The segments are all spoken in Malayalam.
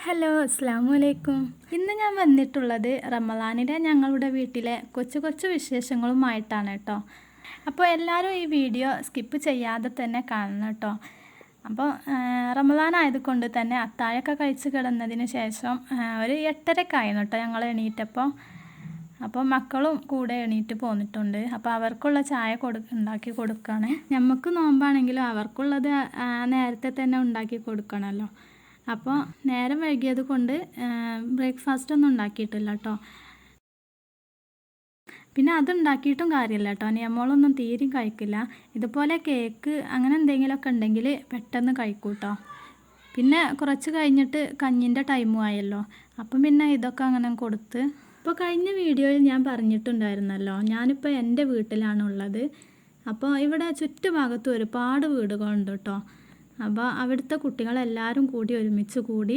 ഹലോ അസ്സാമു അലൈക്കും. ഇന്ന് ഞാൻ വന്നിട്ടുള്ളത് റമദാനിലെ ഞങ്ങളുടെ വീട്ടിലെ കൊച്ചു കൊച്ചു വിശേഷങ്ങളുമായിട്ടാണ് കേട്ടോ. അപ്പോൾ എല്ലാവരും ഈ വീഡിയോ സ്കിപ്പ് ചെയ്യാതെ തന്നെ കാണണം കേട്ടോ. അപ്പോൾ റമദാൻ ആയതുകൊണ്ട് തന്നെ അത്താഴമൊക്കെ കഴിച്ച് കിടന്നതിന് ശേഷം ഒരു 8:30 കേട്ടോ ഞങ്ങൾ എണീറ്റപ്പോൾ. അപ്പോൾ മക്കളും കൂടെ എണീറ്റ് പോന്നിട്ടുണ്ട്. അപ്പോൾ അവർക്കുള്ള ചായ ഉണ്ടാക്കി കൊടുക്കുകയാണ്. നമുക്ക് നോമ്പാണെങ്കിലും അവർക്കുള്ളത് നേരത്തെ തന്നെ ഉണ്ടാക്കി കൊടുക്കണമല്ലോ. അപ്പോൾ നേരം വൈകിയത് കൊണ്ട് ബ്രേക്ക്ഫാസ്റ്റ് ഒന്നും ഉണ്ടാക്കിയിട്ടില്ല കേട്ടോ. പിന്നെ അതുണ്ടാക്കിയിട്ടും കാര്യമില്ല കേട്ടോ. നിയമങ്ങളൊന്നും തീരെയും കഴിക്കില്ല. ഇതുപോലെ കേക്ക് അങ്ങനെ എന്തെങ്കിലുമൊക്കെ ഉണ്ടെങ്കിൽ പെട്ടെന്ന് കഴിക്കും കേട്ടോ. പിന്നെ കുറച്ച് കഴിഞ്ഞിട്ട് കഞ്ഞിൻ്റെ ടൈമും ആയല്ലോ. അപ്പം പിന്നെ ഇതൊക്കെ അങ്ങനെ കൊടുത്ത്. ഇപ്പോൾ കഴിഞ്ഞ വീഡിയോയിൽ ഞാൻ പറഞ്ഞിട്ടുണ്ടായിരുന്നല്ലോ, ഞാനിപ്പോൾ എൻ്റെ വീട്ടിലാണുള്ളത്. അപ്പോൾ ഇവിടെ ചുറ്റുഭാഗത്തും ഒരുപാട് വീടുകളുണ്ട് കേട്ടോ. അപ്പോൾ അവിടുത്തെ കുട്ടികളെല്ലാവരും കൂടി ഒരുമിച്ച് കൂടി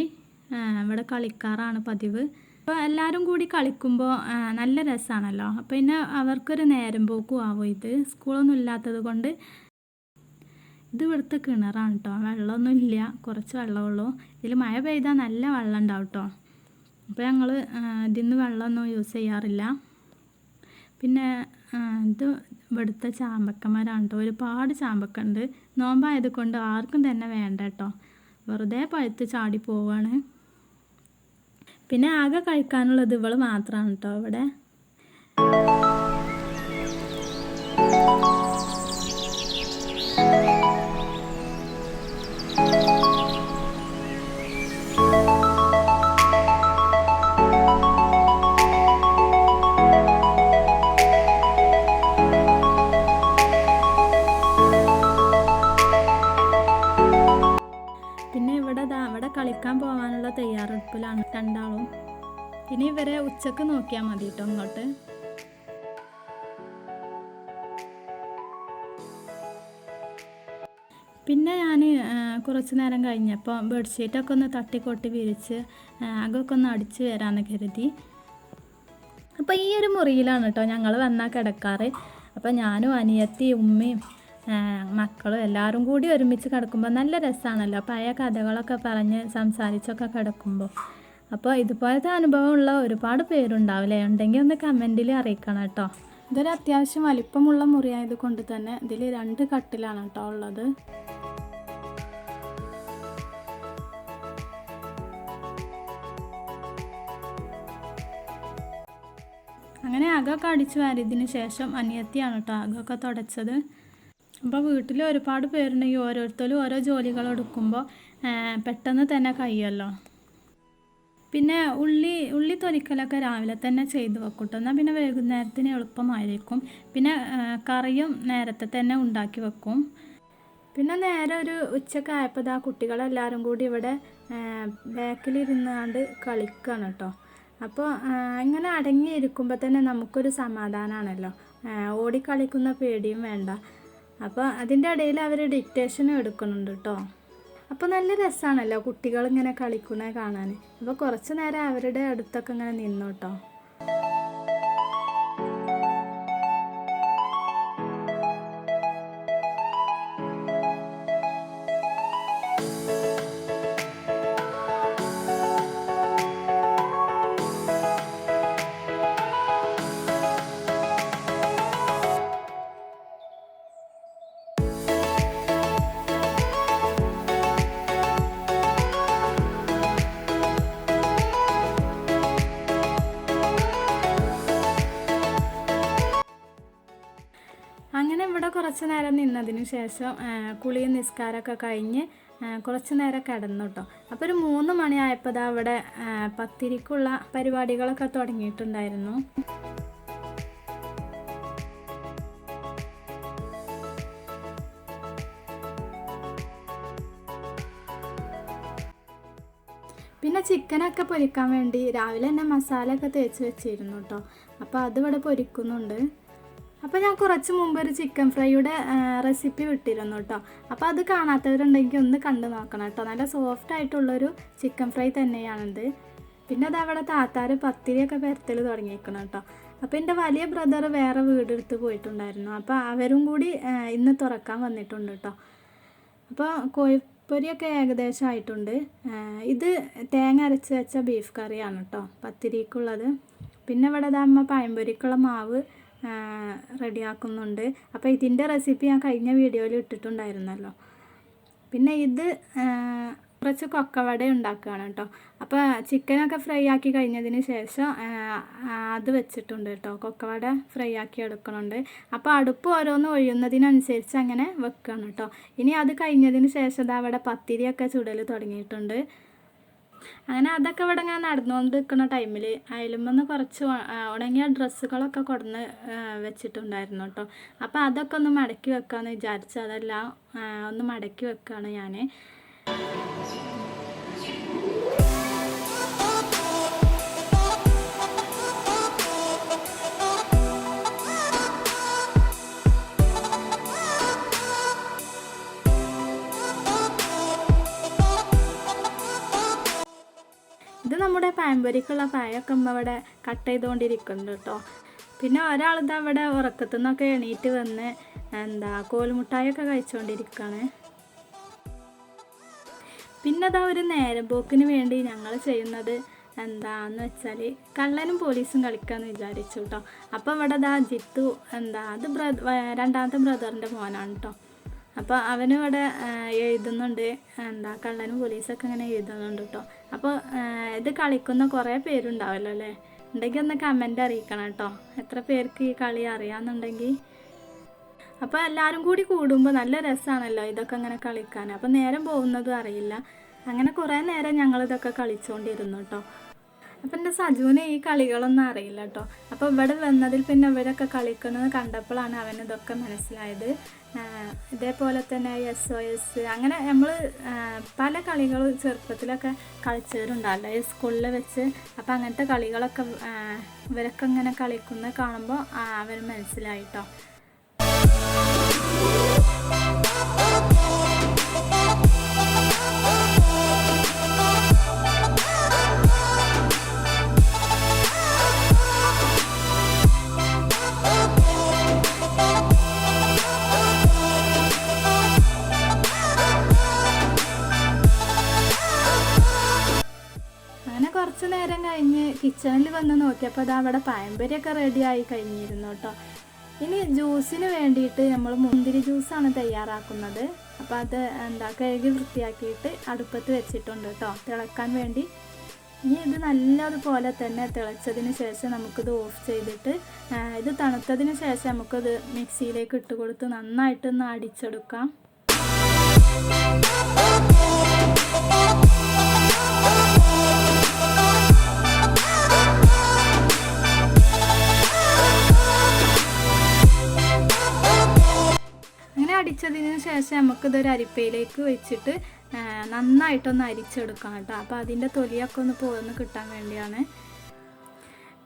ഇവിടെ കളിക്കാറാണ് പതിവ്. അപ്പോൾ എല്ലാവരും കൂടി കളിക്കുമ്പോൾ നല്ല രസമാണല്ലോ. അപ്പോൾ പിന്നെ അവർക്കൊരു നേരം പോക്കും ആവും. ഇത് സ്കൂളൊന്നും ഇല്ലാത്തത് കൊണ്ട്. ഇത് ഇവിടുത്തെ കിണറാണ് കേട്ടോ. വെള്ളമൊന്നും ഇല്ല, കുറച്ച് വെള്ളമുള്ളൂ. ഇതിൽ മഴ പെയ്താൽ നല്ല വെള്ളം ഉണ്ടാവും കേട്ടോ. അപ്പോൾ ഞങ്ങൾ ഇതിൽ നിന്ന് വെള്ളമൊന്നും യൂസ് ചെയ്യാറില്ല. പിന്നെ ഇത് ഇവിടുത്തെ ചാമ്പക്കന്മാരാണ് കേട്ടോ. ഒരുപാട് ചാമ്പക്ക ഉണ്ട്. നോമ്പായത് കൊണ്ട് ആർക്കും തന്നെ വേണ്ട കേട്ടോ. വെറുതെ പഴുത്ത് ചാടി പോവാണ്. പിന്നെ ആകെ കഴിക്കാനുള്ളത് ഇവൾ മാത്രമാണ് കേട്ടോ ഇവിടെ. പിന്നെ ഇവിടെ കളിക്കാൻ പോകാനുള്ള തയ്യാറെടുപ്പിലാണ് രണ്ടാളും. ഇനി ഇവരെ ഉച്ചക്ക് നോക്കിയാൽ മതി കേട്ടോ ഇങ്ങോട്ട്. പിന്നെ ഞാൻ കുറച്ച് നേരം കഴിഞ്ഞപ്പോൾ ബെഡ്ഷീറ്റൊക്കെ ഒന്ന് തട്ടിക്കൊട്ടി വിരിച്ച് അകൊക്കെ ഒന്ന് അടിച്ച് വരാമെന്ന് കരുതി. അപ്പോൾ ഈ ഒരു മുറിയിലാണ് കേട്ടോ ഞങ്ങൾ വന്നാൽ കിടക്കാറ്. അപ്പോൾ ഞാനും അനിയത്തി ഉമ്മയും മക്കളും എല്ലാവരും കൂടി ഒരുമിച്ച് കിടക്കുമ്പോൾ നല്ല രസമാണല്ലോ. പഴയ കഥകളൊക്കെ പറഞ്ഞ് സംസാരിച്ചൊക്കെ കിടക്കുമ്പോൾ. അപ്പോൾ ഇതുപോലത്തെ അനുഭവമുള്ള ഒരുപാട് പേരുണ്ടാവില്ലേ? ഉണ്ടെങ്കിൽ ഒന്ന് കമൻറ്റിൽ അറിയിക്കണം കേട്ടോ. ഇതൊരു അത്യാവശ്യം വലിപ്പമുള്ള മുറിയായത് കൊണ്ട് തന്നെ ഇതിൽ 2 കട്ടിലാണ് കേട്ടോ ഉള്ളത്. അങ്ങനെ അകമൊക്കെ അടിച്ചു വാരിയതിന് ശേഷം അനിയത്തിയാണ് കേട്ടോ അകമൊക്കെ തുടച്ചത്. അപ്പോൾ വീട്ടിൽ ഒരുപാട് പേരുണ്ടെങ്കിൽ ഓരോരുത്തരും ഓരോ ജോലികൾ എടുക്കുമ്പോൾ പെട്ടെന്ന് തന്നെ കഴിയുമല്ലോ. പിന്നെ ഉള്ളി തൊലിക്കലൊക്കെ രാവിലെ തന്നെ ചെയ്ത് വെക്കും. എന്നാൽ പിന്നെ വൈകുന്നേരത്തിന് എളുപ്പമായിരിക്കും. പിന്നെ കറിയും നേരത്തെ തന്നെ ഉണ്ടാക്കി വെക്കും. പിന്നെ നേരെ ഒരു ഉച്ചയൊക്കെ ആയപ്പോൾ കുട്ടികളെല്ലാവരും കൂടി ഇവിടെ ബാക്കിലിരുന്നാണ്ട് കളിക്കുകയാണ് കേട്ടോ. അപ്പോൾ ഇങ്ങനെ അടങ്ങിയിരിക്കുമ്പോൾ തന്നെ നമുക്കൊരു സമാധാനമാണല്ലോ. ഓടിക്കളിക്കുന്ന പേടിയും വേണ്ട. അപ്പോൾ അതിൻ്റെ ഇടയിൽ അവർ ഡിക്റ്റേഷനും എടുക്കുന്നുണ്ട് കേട്ടോ. അപ്പോൾ നല്ല രസമാണല്ലോ കുട്ടികളിങ്ങനെ കളിക്കുന്നത് കാണാൻ. അപ്പോൾ കുറച്ച് നേരം അവരുടെ അടുത്തൊക്കെ ഇങ്ങനെ നിന്നു കേട്ടോ. അങ്ങനെ ഇവിടെ കുറച്ച് നേരം നിന്നതിന് ശേഷം കുളിയും നിസ്കാരമൊക്കെ കഴിഞ്ഞ് കുറച്ച് നേരം കിടന്നു കേട്ടോ. അപ്പോൾ ഒരു 3 മണിയായപ്പോൾ അവിടെ പത്തിരിക്കുള്ള പരിപാടികളൊക്കെ തുടങ്ങിയിട്ടുണ്ടായിരുന്നു. പിന്നെ ചിക്കനൊക്കെ പൊരിക്കാൻ വേണ്ടി രാവിലെ തന്നെ മസാലയൊക്കെ തേച്ച് വെച്ചിരുന്നു കേട്ടോ. അപ്പോൾ അതിവിടെ പൊരിക്കുന്നുണ്ട്. അപ്പോൾ ഞാൻ കുറച്ച് മുമ്പ് ഒരു ചിക്കൻ ഫ്രൈയുടെ റെസിപ്പി വിട്ടിരുന്നു കേട്ടോ. അപ്പോൾ അത് കാണാത്തവരുണ്ടെങ്കിൽ ഒന്ന് കണ്ടു നോക്കണം കേട്ടോ. നല്ല സോഫ്റ്റ് ആയിട്ടുള്ളൊരു ചിക്കൻ ഫ്രൈ തന്നെയാണിത്. പിന്നെ അതവിടെ താത്താർ പത്തിരിയൊക്കെ പരത്തൽ തുടങ്ങിയിരിക്കണം കേട്ടോ. അപ്പോൾ എൻ്റെ വലിയ ബ്രദർ വേറെ വീടെടുത്ത് പോയിട്ടുണ്ടായിരുന്നു. അപ്പോൾ അവരും കൂടി ഇന്ന് തുറക്കാൻ വന്നിട്ടുണ്ട് കേട്ടോ. അപ്പോൾ പൊരിയൊക്കെ ഏകദേശം ആയിട്ടുണ്ട്. ഇത് തേങ്ങ അരച്ച് വെച്ച ബീഫ് കറിയാണ് കേട്ടോ പത്തിരിക്കുള്ളത്. പിന്നെ ഇവിടെ അമ്മ പഴംപൊരിക്കുള്ള മാവ് റെഡിയാക്കുന്നുണ്ട്. അപ്പോൾ ഇതിൻ്റെ റെസിപ്പി ഞാൻ കഴിഞ്ഞ വീഡിയോയിൽ ഇട്ടിട്ടുണ്ടായിരുന്നല്ലോ. പിന്നെ ഇത് കുറച്ച് കൊക്കവട ഉണ്ടാക്കുകയാണ് കേട്ടോ. അപ്പോൾ ചിക്കനൊക്കെ ഫ്രൈ ആക്കി കഴിഞ്ഞതിന് ശേഷം അത് വെച്ചിട്ടുണ്ട് കേട്ടോ. കൊക്കവട ഫ്രൈ ആക്കി എടുക്കണുണ്ട്. അപ്പോൾ അടുപ്പ് ഓരോന്ന് ഒഴിയുന്നതിനനുസരിച്ച് അങ്ങനെ വെക്കുകയാണ് കേട്ടോ. ഇനി അത് കഴിഞ്ഞതിന് ശേഷം അവിടെ പത്തിരിയൊക്കെ ചുടൽ തുടങ്ങിയിട്ടുണ്ട്. അങ്ങനെ അതൊക്കെ ഇവിടെ ഞാൻ നടന്നുകൊണ്ട് നിൽക്കുന്ന ടൈമിൽ അയലുമെന്ന് കുറച്ച് ഉണങ്ങിയ ഡ്രസ്സുകളൊക്കെ കൊടുന്ന് വെച്ചിട്ടുണ്ടായിരുന്നു കേട്ടോ. അപ്പോൾ അതൊക്കെ ഒന്ന് മടക്കി വെക്കാമെന്ന് വിചാരിച്ചു. അതെല്ലാം ഒന്ന് മടക്കി വെക്കുകയാണ് ഞാൻ. ഇത് നമ്മുടെ പഴംപൊരിക്കുള്ള പഴമൊക്കെ ഇവിടെ കട്ട് ചെയ്തുകൊണ്ടിരിക്കുന്നുണ്ട് കേട്ടോ. പിന്നെ ഒരാളിത് അവിടെ ഉറക്കത്തു നിന്നൊക്കെ എണീറ്റ് വന്ന് കോൽമുട്ടായൊക്കെ കഴിച്ചുകൊണ്ടിരിക്കുകയാണ്. പിന്നെ അതാ ഒരു നേരം പോക്കിന് വേണ്ടി ഞങ്ങൾ ചെയ്യുന്നത് എന്താന്ന് വെച്ചാൽ കള്ളനും പോലീസും കളിക്കാമെന്ന് വിചാരിച്ചു കേട്ടോ. അപ്പോൾ ഇവിടെ ജിത്തു അത് രണ്ടാമത്തെ ബ്രദറിൻ്റെ മോനാണ് കേട്ടോ. അപ്പോൾ അവനിവിടെ എഴുതുന്നുണ്ട്, കള്ളനും പോലീസൊക്കെ ഇങ്ങനെ എഴുതുന്നുണ്ട് കേട്ടോ. അപ്പോൾ ഇത് കളിക്കുന്ന കുറേ പേരുണ്ടാവല്ലോ അല്ലേ? ഉണ്ടെങ്കിൽ ഒന്ന് കമൻ്റ് അറിയിക്കണം കേട്ടോ, എത്ര പേർക്ക് ഈ കളി അറിയാമെന്നുണ്ടെങ്കിൽ. അപ്പോൾ എല്ലാവരും കൂടി കൂടുമ്പോൾ നല്ല രസമാണല്ലോ ഇതൊക്കെ ഇങ്ങനെ കളിക്കാൻ. അപ്പോൾ നേരം പോകുന്നതും അറിയില്ല. അങ്ങനെ കുറേ നേരം ഞങ്ങളിതൊക്കെ കളിച്ചുകൊണ്ടിരുന്നു കേട്ടോ. അപ്പം എൻ്റെ സജുവിന് ഈ കളികളൊന്നും അറിയില്ല കേട്ടോ. അപ്പോൾ ഇവിടെ വന്നതിൽ പിന്നെ ഇവരൊക്കെ കളിക്കുന്നത് കണ്ടപ്പോഴാണ് അവനിതൊക്കെ മനസ്സിലായത്. ഇതേപോലെ തന്നെ SOS അങ്ങനെ നമ്മൾ പല കളികൾ ചെറുപ്പത്തിലൊക്കെ കളിച്ചവരുണ്ടല്ലോ ഈ സ്കൂളിൽ വെച്ച്. അപ്പോൾ അങ്ങനത്തെ കളികളൊക്കെ ഇവരൊക്കെ ഇങ്ങനെ കളിക്കുന്നത് കാണുമ്പോൾ അവന് മനസ്സിലായി കേട്ടോ. കുറച്ച് നേരം കഴിഞ്ഞ് കിച്ചണിൽ വന്ന് നോക്കിയപ്പോൾ അത് അവിടെ പഴംപൊരിയൊക്കെ റെഡി ആയി കഴിഞ്ഞിരുന്നു കേട്ടോ. ഇനി ജ്യൂസിന് വേണ്ടിയിട്ട് നമ്മൾ മുന്തിരി ജ്യൂസാണ് തയ്യാറാക്കുന്നത്. അപ്പോൾ അത് കഴുകി വൃത്തിയാക്കിയിട്ട് അടുപ്പത്ത് വെച്ചിട്ടുണ്ട് കേട്ടോ തിളക്കാൻ വേണ്ടി. ഇനി ഇത് നല്ലതുപോലെ തന്നെ തിളച്ചതിന് ശേഷം നമുക്കിത് ഓഫ് ചെയ്തിട്ട് ഇത് തണുത്തതിന് ശേഷം നമുക്കിത് മിക്സിയിലേക്ക് ഇട്ട് കൊടുത്ത് നന്നായിട്ടൊന്ന് അടിച്ചെടുക്കാം. അടിച്ചതിന് ശേഷം നമുക്കിതൊരു അരിപ്പയിലേക്ക് വെച്ചിട്ട് നന്നായിട്ടൊന്ന് അരിച്ചെടുക്കാം കേട്ടോ. അപ്പോൾ അതിൻ്റെ തൊലിയൊക്കെ ഒന്ന് പോന്ന് കിട്ടാൻ വേണ്ടിയാണ്.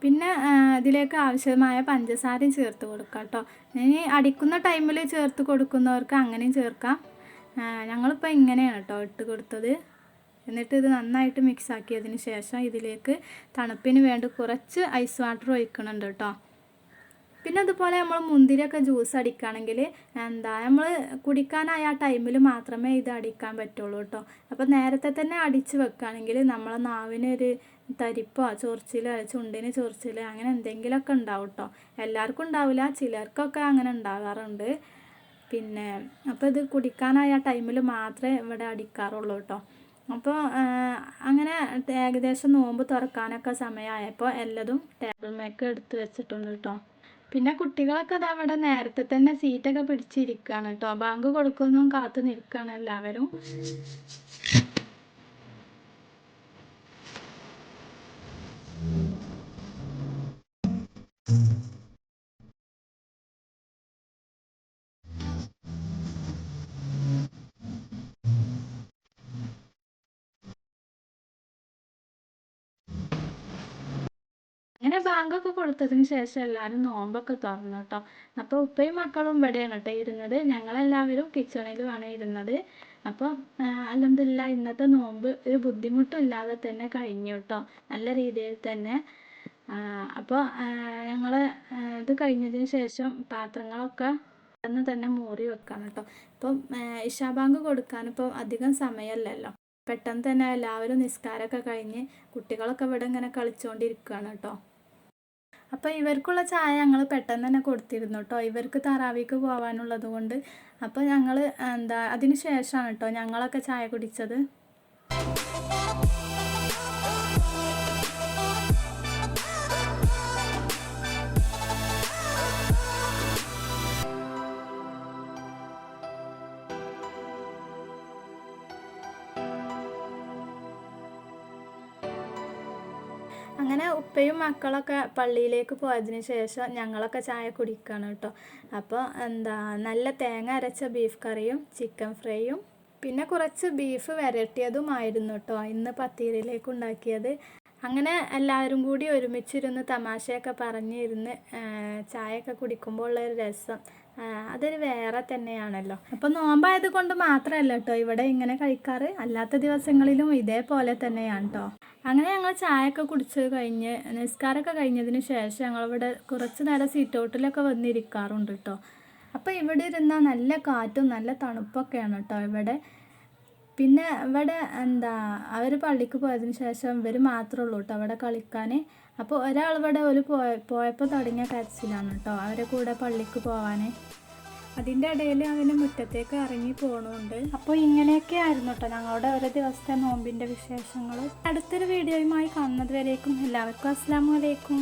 പിന്നെ ഇതിലേക്ക് ആവശ്യമായ പഞ്ചസാരയും ചേർത്ത് കൊടുക്കാം കേട്ടോ. ഇനി അടിക്കുന്ന ടൈമിൽ ചേർത്ത് കൊടുക്കുന്നവർക്ക് അങ്ങനെയും ചേർക്കാം. ഞങ്ങളിപ്പോൾ ഇങ്ങനെയാണ് കേട്ടോ ഇട്ട് കൊടുത്തത്. എന്നിട്ട് ഇത് നന്നായിട്ട് മിക്സ് ആക്കിയതിന് ശേഷം ഇതിലേക്ക് തണുപ്പിന് വേണ്ടി കുറച്ച് ഐസ് വാട്ടർ ഒഴിക്കുന്നുണ്ട് കേട്ടോ. പിന്നെ അതുപോലെ നമ്മൾ മുന്തിരിയൊക്കെ ജ്യൂസ് അടിക്കുകയാണെങ്കിൽ നമ്മൾ കുടിക്കാനായ ആ ടൈമിൽ മാത്രമേ ഇത് അടിക്കാൻ പറ്റുള്ളൂ കേട്ടോ. അപ്പോൾ നേരത്തെ തന്നെ അടിച്ച് വെക്കുകയാണെങ്കിൽ നമ്മളെ നാവിനൊരു തരിപ്പോ ചൊറിച്ചിലോ ചുണ്ടിന് ചൊറിച്ചിൽ അങ്ങനെ എന്തെങ്കിലുമൊക്കെ ഉണ്ടാവും കേട്ടോ. എല്ലാവർക്കും ഉണ്ടാവില്ല, ചിലർക്കൊക്കെ അങ്ങനെ ഉണ്ടാകാറുണ്ട്. പിന്നെ അപ്പോൾ ഇത് കുടിക്കാനായ ടൈമിൽ മാത്രമേ ഇവിടെ അടിക്കാറുള്ളൂ കേട്ടോ. അപ്പോൾ അങ്ങനെ ഏകദേശം നോമ്പ് തുറക്കാനൊക്കെ സമയമായപ്പോൾ എല്ലാതും ടേബിൾ മേക്ക് എടുത്ത് വെച്ചിട്ടുണ്ട് കേട്ടോ. പിന്നെ കുട്ടികളൊക്കെ അത് അവിടെ നേരത്തെ തന്നെ സീറ്റൊക്കെ പിടിച്ചിരിക്കുകയാണ് കേട്ടോ. ബാങ്ക് കൊടുക്കുന്നതും കാത്തു നിൽക്കുകയാണ് എല്ലാവരും. അങ്ങനെ ബാങ്കൊക്കെ കൊടുത്തതിന് ശേഷം എല്ലാവരും നോമ്പൊക്കെ തുറന്നു കേട്ടോ. അപ്പോൾ ഉപ്പയും മക്കളും ഇവിടെയാണ് കേട്ടോ ഇരുന്നത്. ഞങ്ങളെല്ലാവരും കിച്ചണിലുമാണ് ഇരുന്നത്. അപ്പോൾ അൽഹംദുലില്ലാഹ് ഇന്നത്തെ നോമ്പ് ഒരു ബുദ്ധിമുട്ടും ഇല്ലാതെ തന്നെ കഴിഞ്ഞു കേട്ടോ, നല്ല രീതിയിൽ തന്നെ. അപ്പോൾ ഞങ്ങൾ ഇത് കഴിഞ്ഞതിന് ശേഷം പാത്രങ്ങളൊക്കെ പെട്ടെന്ന് തന്നെ മൂറി വെക്കണം കേട്ടോ. ഇപ്പം ഇശാബാങ്ക് കൊടുക്കാനിപ്പം അധികം സമയമല്ലല്ലോ. പെട്ടെന്ന് തന്നെ എല്ലാവരും നിസ്കാരമൊക്കെ കഴിഞ്ഞ് കുട്ടികളൊക്കെ ഇവിടെ ഇങ്ങനെ കളിച്ചുകൊണ്ടിരിക്കുകയാണ് കേട്ടോ. അപ്പോൾ ഇവർക്കുള്ള ചായ ഞങ്ങൾ പെട്ടെന്ന് തന്നെ കൊടുത്തിരുന്നു കേട്ടോ, ഇവർക്ക് തറാവിക്ക് പോകാനുള്ളത് കൊണ്ട്. അപ്പോൾ ഞങ്ങൾ അതിന് ശേഷമാണ് കേട്ടോ ഞങ്ങളൊക്കെ ചായ കുടിച്ചത്. അങ്ങനെ ഉപ്പയും മക്കളൊക്കെ പള്ളിയിലേക്ക് പോയതിന് ശേഷം ഞങ്ങളൊക്കെ ചായ കുടിക്കുകയാണ് കേട്ടോ. അപ്പോൾ നല്ല തേങ്ങ അരച്ച ബീഫ് കറിയും ചിക്കൻ ഫ്രൈയും പിന്നെ കുറച്ച് ബീഫ് വരട്ടിയതുമായിരുന്നു കേട്ടോ ഇന്ന് പത്തിരിയിലേക്ക് ഉണ്ടാക്കിയത്. അങ്ങനെ എല്ലാവരും കൂടി ഒരുമിച്ചിരുന്ന് തമാശയൊക്കെ പറഞ്ഞിരുന്ന് ചായയൊക്കെ കുടിക്കുമ്പോൾ ഉള്ളൊരു രസം അതൊരു വേറെ തന്നെയാണല്ലോ. അപ്പോൾ നോമ്പായത് കൊണ്ട് മാത്രമല്ല കേട്ടോ ഇവിടെ ഇങ്ങനെ കഴിക്കാറ്, അല്ലാത്ത ദിവസങ്ങളിലും ഇതേപോലെ തന്നെയാണ് കേട്ടോ. അങ്ങനെ ഞങ്ങൾ ചായയൊക്കെ കുടിച്ച് കഴിഞ്ഞ് നിസ്കാരമൊക്കെ കഴിഞ്ഞതിന് ശേഷം ഞങ്ങളിവിടെ കുറച്ച് നേരം സീറ്റ് ഔട്ടിലൊക്കെ വന്നിരിക്കാറുണ്ട് കേട്ടോ. അപ്പോൾ ഇവിടെ ഇരുന്നാൽ നല്ല കാറ്റും നല്ല തണുപ്പൊക്കെയാണ് കേട്ടോ ഇവിടെ. പിന്നെ ഇവിടെ അവർ പള്ളിക്ക് പോയതിന് ശേഷം ഇവർ മാത്രമേ ഉള്ളൂ കേട്ടോ അവിടെ കളിക്കാൻ. അപ്പോൾ ഒരാൾ ഇവിടെ പോയപ്പോൾ തുടങ്ങിയ കരച്ചിലാണ് കേട്ടോ അവരെ കൂടെ പള്ളിക്ക് പോകാൻ. അതിൻ്റെ ഇടയിൽ അവന് മുറ്റത്തേക്ക് ഇറങ്ങി പോകണമുണ്ട്. അപ്പോൾ ഇങ്ങനെയൊക്കെ ആയിരുന്നു കേട്ടോ ഞങ്ങളുടെ ഒരു ദിവസത്തെ നോമ്പിൻ്റെ വിശേഷങ്ങൾ. അടുത്തൊരു വീഡിയോയുമായി കാണുന്നത് വരേക്കും എല്ലാവർക്കും അസ്സലാമു അലൈക്കും.